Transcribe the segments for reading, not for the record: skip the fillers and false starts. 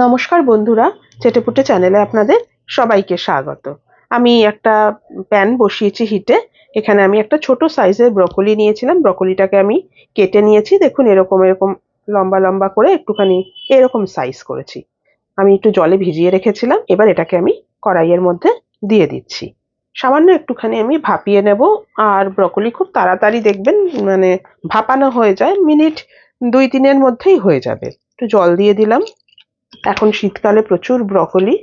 নমস্কার বন্ধুরা, চেটেপুটে চ্যানেলে আপনাদের সবাইকে স্বাগত। আমি একটা প্যান বসিয়েছি হিটে। এখানে আমি একটা ছোট সাইজের ব্রকলি নিয়েছিলাম। ব্রকলিটাকে আমি কেটে নিয়েছি। দেখুন এরকম এরকম লম্বা লম্বা করে একটুখানি এরকম সাইজ করেছি। আমি একটু জলে ভিজিয়ে রেখেছিলাম। এবার এটাকে আমি কড়াইয়ের মধ্যে দিয়ে দিচ্ছি। সামান্য একটুখানি আমি ভাপিয়ে নেব। আর ব্রকলি খুব তাড়াতাড়ি দেখবেন মানে ভাপানো হয়ে যায়, মিনিট 2-3-এর মধ্যেই হয়ে যাবে। একটু জল দিয়ে দিলাম। এখন শীতকালে প্রচুর ব্রকলি।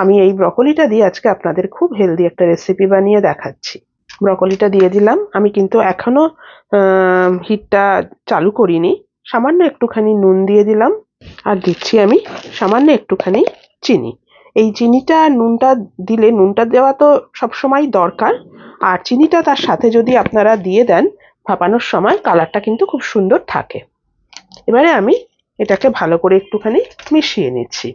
আমি এই ব্রকলিটা দিয়ে আজকে আপনাদের খুব হেলদি একটা রেসিপি বানিয়ে দেখাচ্ছি। ব্রকলিটা দিয়ে দিলাম। আমি কিন্তু এখনো হিটটা চালু করিনি। সামান্য একটুখানি নুন দিয়ে দিলাম। আর দিচ্ছি আমি সামান্য একটুখানি চিনি। এই চিনিটা নুনটা দিলে, নুনটা দেওয়া তো সবসময় দরকার, আর চিনিটা তার সাথে যদি আপনারা দিয়ে দেন ভাপানোর সময়, কালারটা কিন্তু খুব সুন্দর থাকে। এবারে আমি এটাকে ভালো করে একটুখানি মিশিয়ে নিচ্ছি।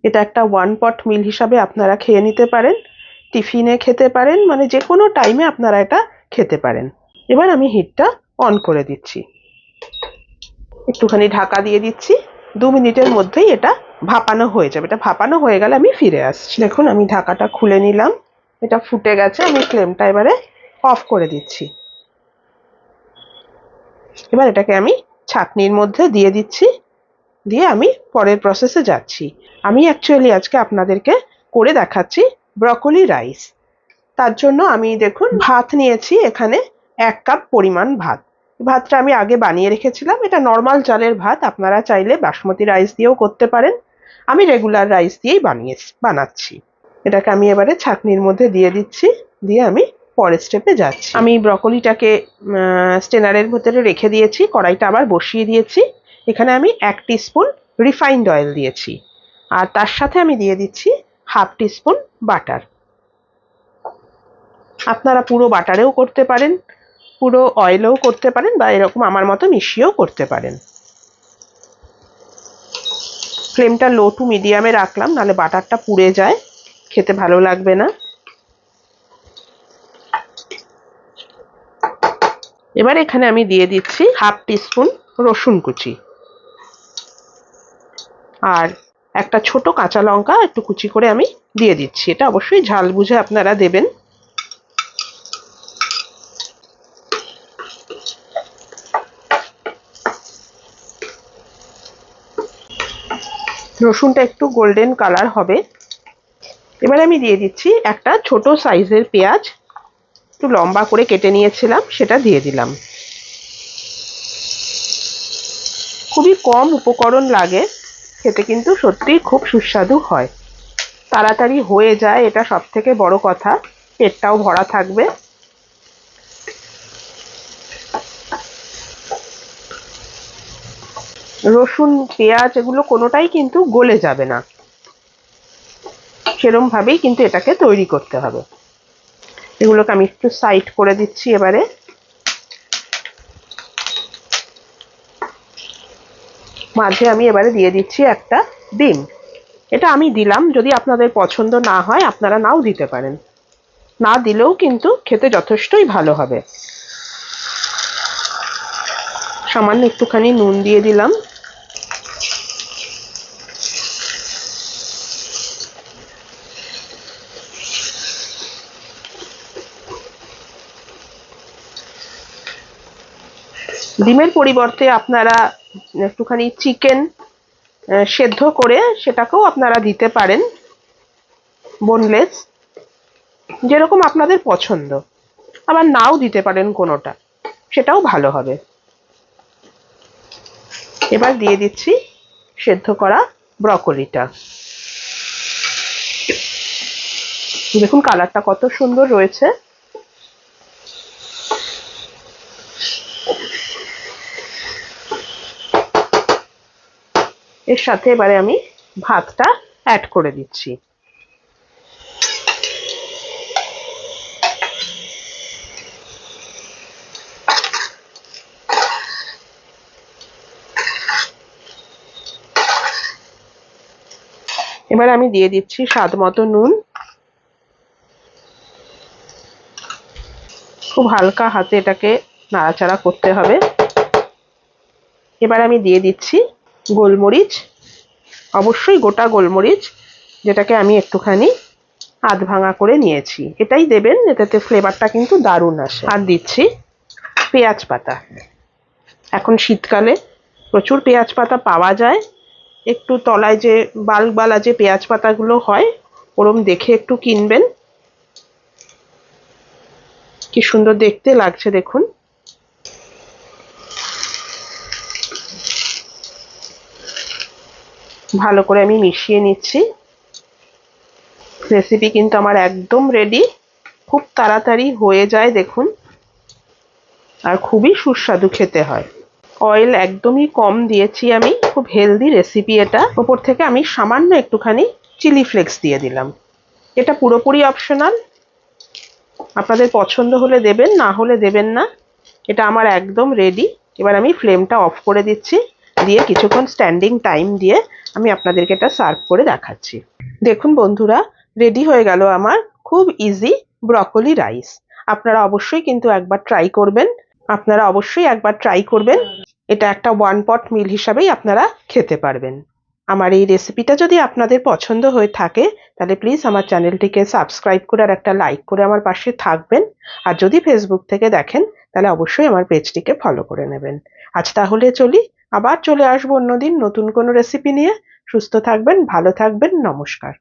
এটা একটা ওয়ান পট মিল হিসাবে আপনারা খেয়ে নিতে পারেন, টিফিনে খেতে পারেন, মানে যে কোনো টাইমে আপনারা এটা খেতে পারেন। এবার আমি হিটটা অন করে দিচ্ছি, একটুখানি ঢাকা দিয়ে দিচ্ছি। 2 মিনিটের মধ্যেই এটা ভাপানো হয়ে যাবে। এটা ভাপানো হয়ে গেলে আমি ফিরে আসছি। দেখুন আমি ঢাকাটা খুলে নিলাম, এটা ফুটে গেছে। আমি ফ্লেমটা এবারে অফ করে দিচ্ছি। এবার এটাকে আমি ছাঁকনির মধ্যে দিয়ে দিচ্ছি, দিয়ে আমি পরের প্রসেসে যাচ্ছি। আমি অ্যাকচুয়ালি আজকে আপনাদেরকে করে দেখাচ্ছি ব্রকলি রাইস। তার জন্য আমি দেখুন ভাত নিয়েছি এখানে 1 কাপ পরিমাণ ভাত। ভাতটা আমি আগে বানিয়ে রেখেছিলাম। এটা নর্মাল চালের ভাত, আপনারা চাইলে বাসমতি রাইস দিয়েও করতে পারেন। আমি রেগুলার রাইস দিয়েই বানাচ্ছি। এটাকে আমি এবারে ছাঁকনির মধ্যে দিয়ে দিচ্ছি, দিয়ে আমি পরের স্টেপে যাচ্ছি। আমি ব্রকলিটাকে স্টেনারের ভেতরে রেখে দিয়েছি, কড়াইটা আবার বসিয়ে দিয়েছি। এখানে আমি 1 টিস্পুন রিফাইন্ড অয়েল দিয়েছি, আর তার সাথে আমি দিয়ে দিচ্ছি 1/2 টিস্পুন বাটার। আপনারা পুরো বাটারেও করতে পারেন, পুরো অয়েলেও করতে পারেন, বা এরকম আমার মতো মিশিয়েও করতে পারেন। ফ্লেমটা লো টু মিডিয়ামে রাখলাম, নাহলে বাটারটা পুড়ে যায়, খেতে ভালো লাগবে না। এবার এখানে আমি দিয়ে দিচ্ছি 1/2 টিস্পুন রসুন কুচি, আর একটা ছোট কাঁচা লঙ্কা একটু কুচি করে আমি দিয়ে দিচ্ছি। এটা অবশ্যই ঝাল বুঝে আপনারা দেবেন। রসুনটা একটু গোল্ডেন কালার হবে। এবার আমি দিয়ে দিচ্ছি একটা ছোট সাইজের পেঁয়াজ, একটু লম্বা করে কেটে নিয়েছিলাম, সেটা দিয়ে দিলাম। খুবই কম উপকরণ লাগে, খেতে কিন্তু সত্যিই খুব সুস্বাদু হয়। তাড়াতাড়ি হয়ে যায়, এটা সব থেকে বড় কথা। পেটটাও ভরা থাকবে। রসুন পেঁয়াজ এগুলো কোনোটাই কিন্তু গলে যাবে না, সেরম ভাবেই কিন্তু এটাকে তৈরি করতে হবে। এগুলোকে আমি একটু সাইড করে দিচ্ছি। এবারে মাঝে আমি এবারে দিয়ে দিচ্ছি একটা ডিম। এটা আমি দিলাম, যদি আপনাদের পছন্দ না হয় আপনারা নাও দিতে পারেন, না দিলেও কিন্তু খেতে যথেষ্টই ভালো হবে। সামান্য একটুখানি নুন দিয়ে দিলাম। ডিমের পরিবর্তে আপনারা একটুখানি চিকেন সেদ্ধ করে সেটাকেও আপনারা দিতে পারেন, বোনলেস, যেরকম আপনাদের পছন্দ। আবার নাও দিতে পারেন কোনোটা, সেটাও ভালো হবে। এবার দিয়ে দিচ্ছি সেদ্ধ করা ব্রকলিটা। দেখুন কালারটা কত সুন্দর রয়েছে। এর সাথে এবারে আমি ভাতটা অ্যাড করে দিচ্ছি। এবার আমি দিয়ে দিচ্ছি স্বাদ মতো নুন, খুব হালকা হাতে এটাকে নাড়াচাড়া করতে হবে। এবার আমি দিয়ে দিচ্ছি গোলমরিচ, অবশ্যই গোটা গোলমরিচ, যেটাকে আমি একটুখানি আধ ভাঙা করে নিয়েছি। এটাই দেবেন, এটাতে ফ্লেভারটা কিন্তু দারুণ আসে। আর দিচ্ছি পেঁয়াজ পাতা। এখন শীতকালে প্রচুর পেঁয়াজ পাতা পাওয়া যায়। একটু তলায় যে বাল্কওয়ালা যে পেঁয়াজ পাতাগুলো হয়, ওরম দেখে একটু কিনবেন। কি সুন্দর দেখতে লাগছে দেখুন। ভালো করে আমি মিশিয়ে নিচ্ছি। রেসিপি কিন্তু আমার একদম রেডি। খুব তাড়াতাড়ি হয়ে যায় দেখুন, আর খুবই সুস্বাদু খেতে হয়। অয়েল একদমই কম দিয়েছি আমি, খুব হেলদি রেসিপি এটা। ওপর থেকে আমি সামান্য একটুখানি চিলি ফ্লেক্স দিয়ে দিলাম। এটা পুরোপুরি অপশনাল, আপনাদের পছন্দ হলে দেবেন, না হলে দেবেন না। এটা আমার একদম রেডি। এবার আমি ফ্লেমটা অফ করে দিচ্ছি, দিয়ে কিছুক্ষণ স্ট্যান্ডিং টাইম দিয়ে আমি আপনাদেরকে এটা সার্ভ করে দেখাচ্ছি। দেখুন বন্ধুরা, রেডি হয়ে গেল আমার খুব ইজি ব্রকলি রাইস। আপনারা অবশ্যই কিন্তু একবার ট্রাই করবেন। এটা একটা ওয়ান পট মিল হিসাবেই আপনারা খেতে পারবেন। আমার এই রেসিপিটা যদি আপনাদের পছন্দ হয়ে থাকে, তাহলে প্লিজ আমার চ্যানেলটিকে সাবস্ক্রাইব করে আর একটা লাইক করে আমার পাশে থাকবেন। আর যদি ফেসবুক থেকে দেখেন, তাহলে অবশ্যই আমার পেজটিকে ফলো করে নেবেন। আজ তাহলে চলি, আবার চলে আসবো অন্যদিন নতুন কোনো রেসিপি নিয়ে। সুস্থ থাকবেন, ভালো থাকবেন, নমস্কার।